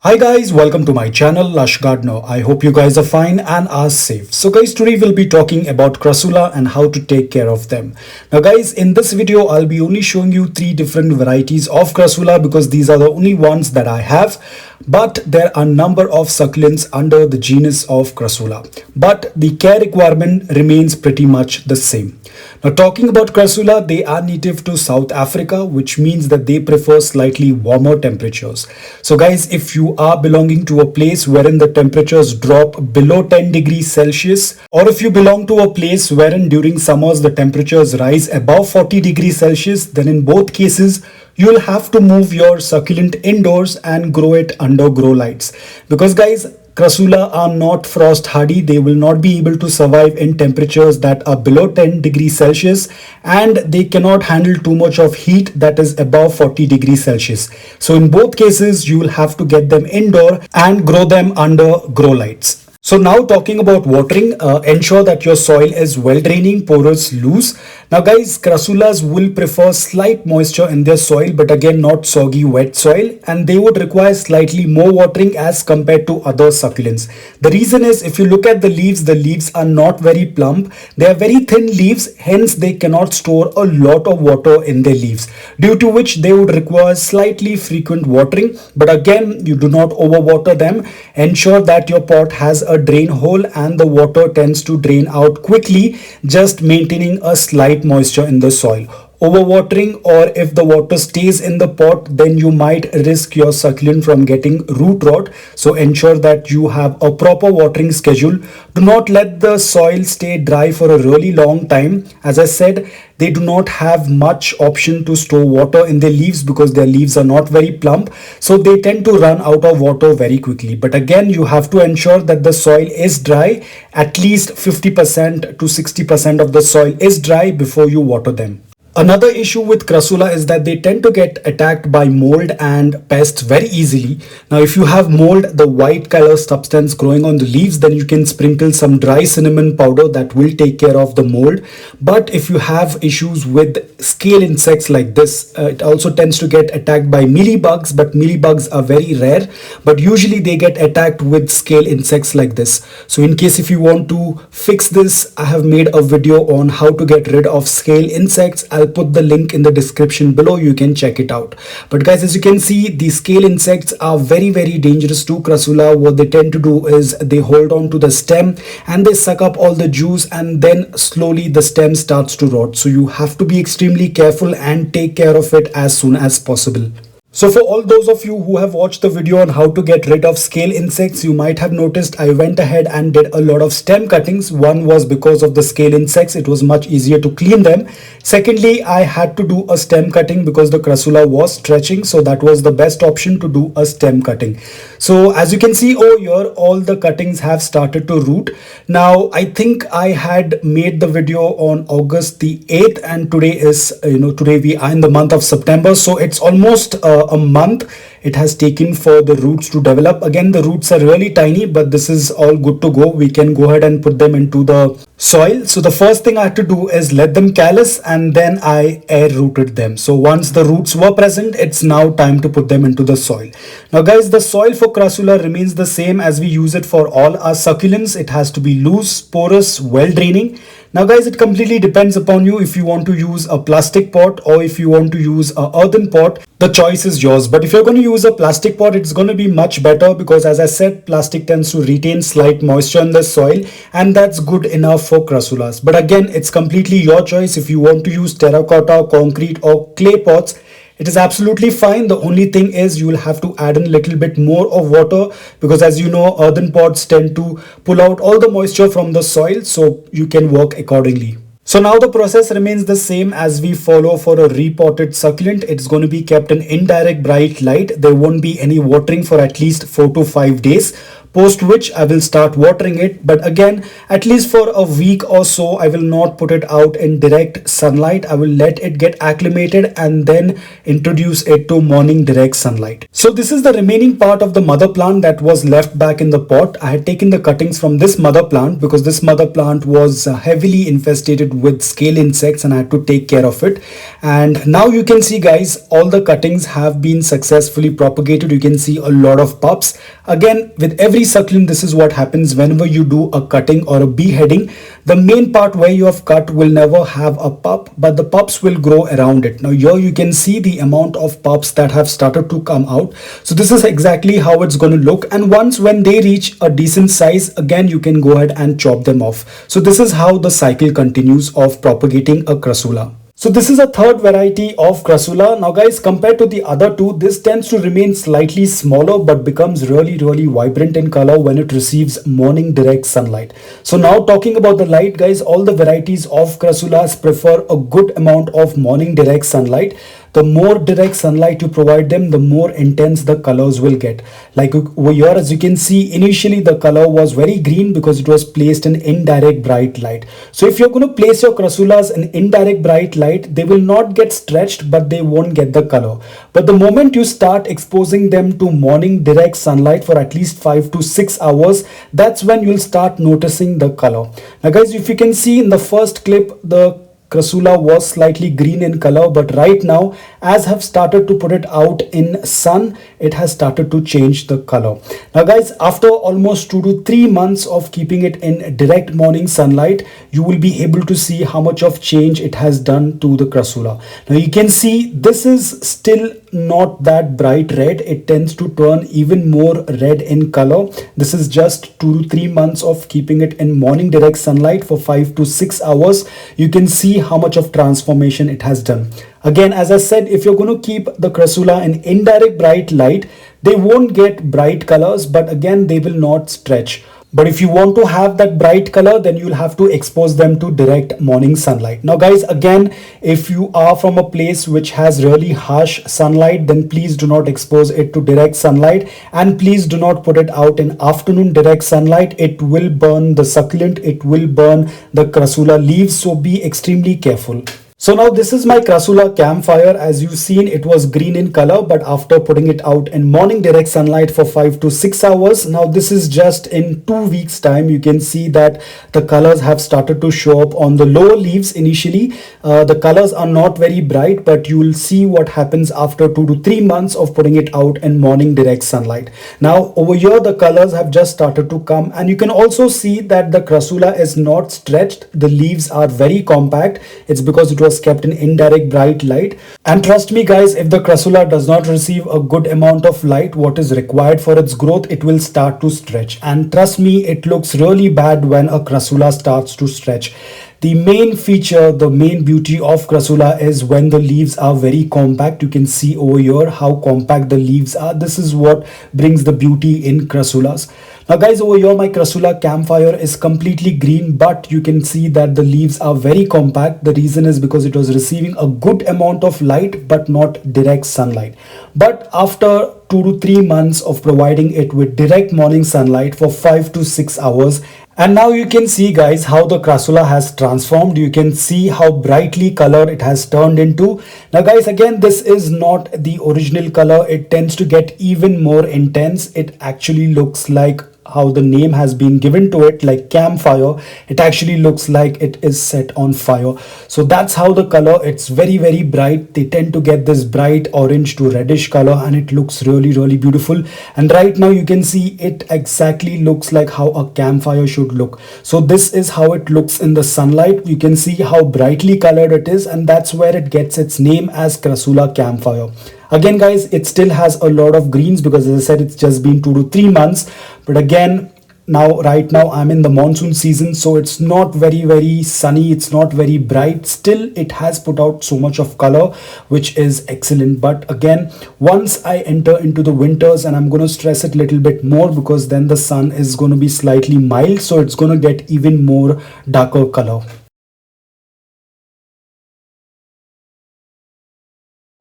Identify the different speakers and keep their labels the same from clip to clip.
Speaker 1: Hi guys, welcome to my channel Lush Gardener. I hope you guys are fine and are safe. So guys, today we'll be talking about Crassula and how to take care of them. Now guys, in this video I'll be only showing you three different varieties of Crassula because these are the only ones that I have. But there are a number of succulents under the genus of Crassula. But the care requirement remains pretty much the same. Now talking about Crassula, they are native to South Africa, which means that they prefer slightly warmer temperatures. So guys, if you are belonging to a place wherein the temperatures drop below 10 degrees Celsius, or if you belong to a place wherein during summers the temperatures rise above 40 degrees Celsius, then in both cases, you'll have to move your succulent indoors and grow it under grow lights. Because guys, Crassula are not frost hardy. They will not be able to survive in temperatures that are below 10 degrees Celsius, and they cannot handle too much of heat that is above 40 degrees Celsius. So in both cases, you will have to get them indoor and grow them under grow lights. So now talking about watering, ensure that your soil is well draining, porous, loose. Now guys, Crassulas will prefer slight moisture in their soil, but again not soggy wet soil, and they would require slightly more watering as compared to other succulents. The reason is, if you look at the leaves are not very plump. They are very thin leaves, hence they cannot store a lot of water in their leaves, due to which they would require slightly frequent watering. But again, you do not overwater them. Ensure that your pot has a drain hole and the water tends to drain out quickly, just maintaining a slight moisture in the soil. Overwatering, or if the water stays in the pot, then you might risk your succulent from getting root rot. So ensure that you have a proper watering schedule. Do not let the soil stay dry for a really long time. As I said, they do not have much option to store water in their leaves because their leaves are not very plump, so they tend to run out of water very quickly. But again, you have to ensure that the soil is dry. At least 50% to 60% of the soil is dry before you water them. Another issue with Crassula is that they tend to get attacked by mold and pests very easily. Now, if you have mold, the white color substance growing on the leaves, then you can sprinkle some dry cinnamon powder that will take care of the mold. But if you have issues with scale insects like this, it also tends to get attacked by mealybugs, but mealybugs are very rare. But usually they get attacked with scale insects like this. So in case if you want to fix this, I have made a video on how to get rid of scale insects. I'll put the link in the description below. You can check it out. But guys, as you can see, the scale insects are very dangerous to Crassula. What they tend to do is they hold on to the stem and they suck up all the juice, and then slowly the stem starts to rot. So you have to be extremely careful and take care of it as soon as possible. So for all those of you who have watched the video on how to get rid of scale insects, you might have noticed I went ahead and did a lot of stem cuttings. One was because of the scale insects. It was much easier to clean them. Secondly, I had to do a stem cutting because the Crassula was stretching. So that was the best option, to do a stem cutting. So as you can see over here, all the cuttings have started to root. Now, I think I had made the video on August the 8th, and today is, today we are in the month of September. So it's almost a month it has taken for the roots to develop. Again, the roots are really tiny, but this is all good to go. We can go ahead and put them into the soil. So the first thing I had to do is let them callus, and then I air rooted them. So once the roots were present, it's now time to put them into the soil. Now guys, the soil for Crassula remains the same as we use it for all our succulents. It has to be loose, porous, well draining. Now guys, it completely depends upon you if you want to use a plastic pot or if you want to use a earthen pot. The choice is yours. But if you're going to use a plastic pot, it's going to be much better because, as I said, plastic tends to retain slight moisture in the soil, and that's good enough for Crassulas. But again, it's completely your choice. If you want to use terracotta, concrete or clay pots, it is absolutely fine. The only thing is you will have to add in a little bit more of water because, as you know, earthen pots tend to pull out all the moisture from the soil, so you can work accordingly. So now the process remains the same as we follow for a repotted succulent. It's going to be kept in indirect bright light. There won't be any watering for at least 4 to 5 days. post which I will start watering it. But again, at least for a week or so, I will not put it out in direct sunlight. I will let it get acclimated and then introduce it to morning direct sunlight. So this is the remaining part of the mother plant that was left back in the pot. I had taken the cuttings from this mother plant because this mother plant was heavily infested with scale insects and I had to take care of it. And now you can see, guys, all the cuttings have been successfully propagated. You can see a lot of pups. Again, with every succulent, this is what happens whenever you do a cutting or a beheading. The main part where you have cut will never have a pup, but the pups will grow around it. Now here you can see the amount of pups that have started to come out. So this is exactly how it's going to look. And once when they reach a decent size, again you can go ahead and chop them off. So this is how the cycle continues of propagating a crassula. So this is a third variety of crassula. Now guys, compared to the other two, this tends to remain slightly smaller but becomes really vibrant in color when it receives morning direct sunlight. So now talking about the light, guys, all the varieties of crassulas prefer a good amount of morning direct sunlight. The more direct sunlight you provide them, the more intense the colors will get. Like over here, as you can see, initially the color was very green because it was placed in indirect bright light. So if you're going to place your crassulas in indirect bright light, they will not get stretched, but they won't get the color. But the moment you start exposing them to morning direct sunlight for at least 5 to 6 hours, that's when you'll start noticing the color. Now guys, if you can see in the first clip, the crassula was slightly green in color, but right now, as I've started to put it out in sun, it has started to change the color. Now guys, after almost 2 to 3 months of keeping it in direct morning sunlight, you will be able to see how much of change it has done to the crassula. Now you can see this is still not that bright red. It tends to turn even more red in color. This is just 2 to 3 months of keeping it in morning direct sunlight for 5 to 6 hours. You can see how much of transformation it has done. Again, as I said, if you're going to keep the crassula in indirect bright light, they won't get bright colors, but again, they will not stretch. But if you want to have that bright color, then you'll have to expose them to direct morning sunlight. Now guys, again, if you are from a place which has really harsh sunlight, then please do not expose it to direct sunlight, and please do not put it out in afternoon direct sunlight. It will burn the succulent, it will burn the crassula leaves, so be extremely careful. So now this is my crassula campfire. As you've seen, it was green in color, but after putting it out in morning direct sunlight for 5 to 6 hours, now this is just in 2 weeks time, you can see that the colors have started to show up on the lower leaves initially. The colors are not very bright, but you will see what happens after 2 to 3 months of putting it out in morning direct sunlight. Now over here, the colors have just started to come, and you can also see that the crassula is not stretched. The leaves are very compact. It's because it was kept in indirect bright light. And trust me guys, if the crassula does not receive a good amount of light, what is required for its growth, it will start to stretch. And trust me, it looks really bad when a crassula starts to stretch. The main feature, the main beauty of crassula is when the leaves are very compact. You can see over here how compact the leaves are. This is what brings the beauty in crassulas. Now guys, over here my crassula campfire is completely green, but you can see that the leaves are very compact. The reason is because it was receiving a good amount of light but not direct sunlight. But after 2 to 3 months of providing it with direct morning sunlight for 5 to 6 hours, and now you can see guys how the crassula has transformed. You can see how brightly colored it has turned into. Now guys, again, this is not the original color. It tends to get even more intense. It actually looks like how the name has been given to it, like campfire. It actually looks like it is set on fire. So that's how the color, it's very bright. They tend to get this bright orange to reddish color, and it looks really beautiful. And right now you can see it exactly looks like how a campfire should look. So this is how it looks in the sunlight. You can see how brightly colored it is, and that's where it gets its name as crassula campfire. Again guys, it still has a lot of greens because as I said, it's just been 2 to 3 months. But again, right now I'm in the monsoon season, so it's not very sunny, it's not very bright. Still, it has put out so much of color, which is excellent. But again, once I enter into the winters, and I'm going to stress it a little bit more because then the sun is going to be slightly mild, so it's going to get even more darker color.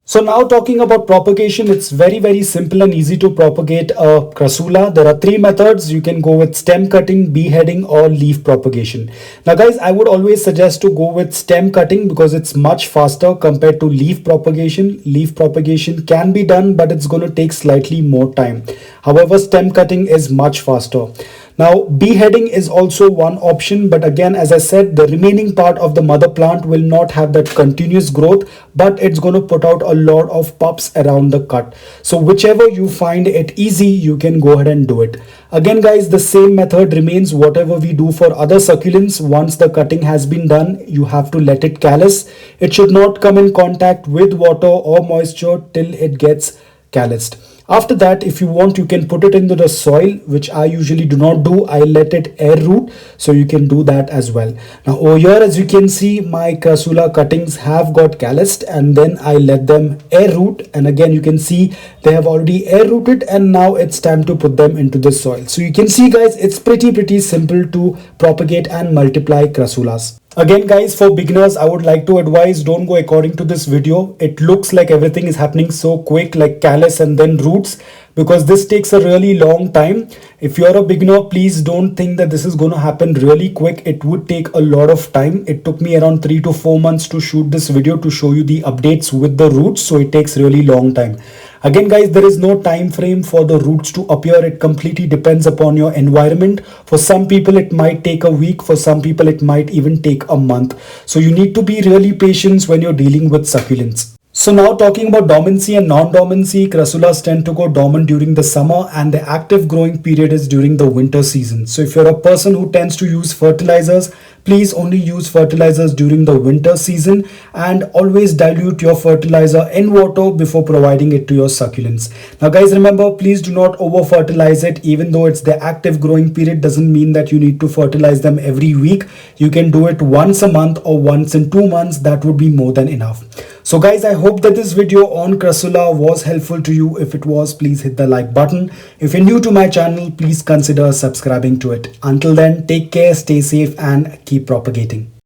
Speaker 1: So now talking about propagation, it's very simple and easy to propagate a crassula. There are three methods. You can go with stem cutting, beheading, or leaf propagation. Now guys, I would always suggest to go with stem cutting because it's much faster compared to leaf propagation. Leaf propagation can be done, but it's going to take slightly more time. However, stem cutting is much faster. Now, beheading is also one option, but again, as I said, the remaining part of the mother plant will not have that continuous growth, but it's going to put out a lot of pups around the cut. So whichever you find it easy, you can go ahead and do it. Again, guys, the same method remains. Whatever we do for other succulents, once the cutting has been done, you have to let it callus. It should not come in contact with water or moisture till it gets calloused. After that, if you want, you can put it into the soil, which I usually do not do. I let it air root, so you can do that as well. Now over here, as you can see, my crassula cuttings have got calloused, and then I let them air root, and again you can see they have already air rooted, and now it's time to put them into the soil. So you can see, guys, it's pretty simple to propagate and multiply crassulas. Again, guys, for beginners, I would like to advise, don't go according to this video. It looks like everything is happening so quick, like callus and then roots, because this takes a really long time. If you're a beginner, please don't think that this is going to happen really quick. It would take a lot of time. It took me around 3 to 4 months to shoot this video to show you the updates with the roots, so it takes really long time. Again, guys, there is no time frame for the roots to appear. It completely depends upon your environment. For some people, it might take a week. For some people, it might even take a month. So you need to be really patient when you're dealing with succulents. So now talking about dormancy and non-dormancy, crassulas tend to go dormant during the summer and the active growing period is during the winter season. So if you're a person who tends to use fertilizers, please only use fertilizers during the winter season and always dilute your fertilizer in water before providing it to your succulents. Now guys, remember, please do not over fertilize it. Even though it's the active growing period, doesn't mean that you need to fertilize them every week. You can do it once a month or once in 2 months. That would be more than enough. So guys, I hope that this video on crassula was helpful to you. If it was, please hit the like button. If you're new to my channel, please consider subscribing to it. Until then, take care, stay safe, and keep propagating.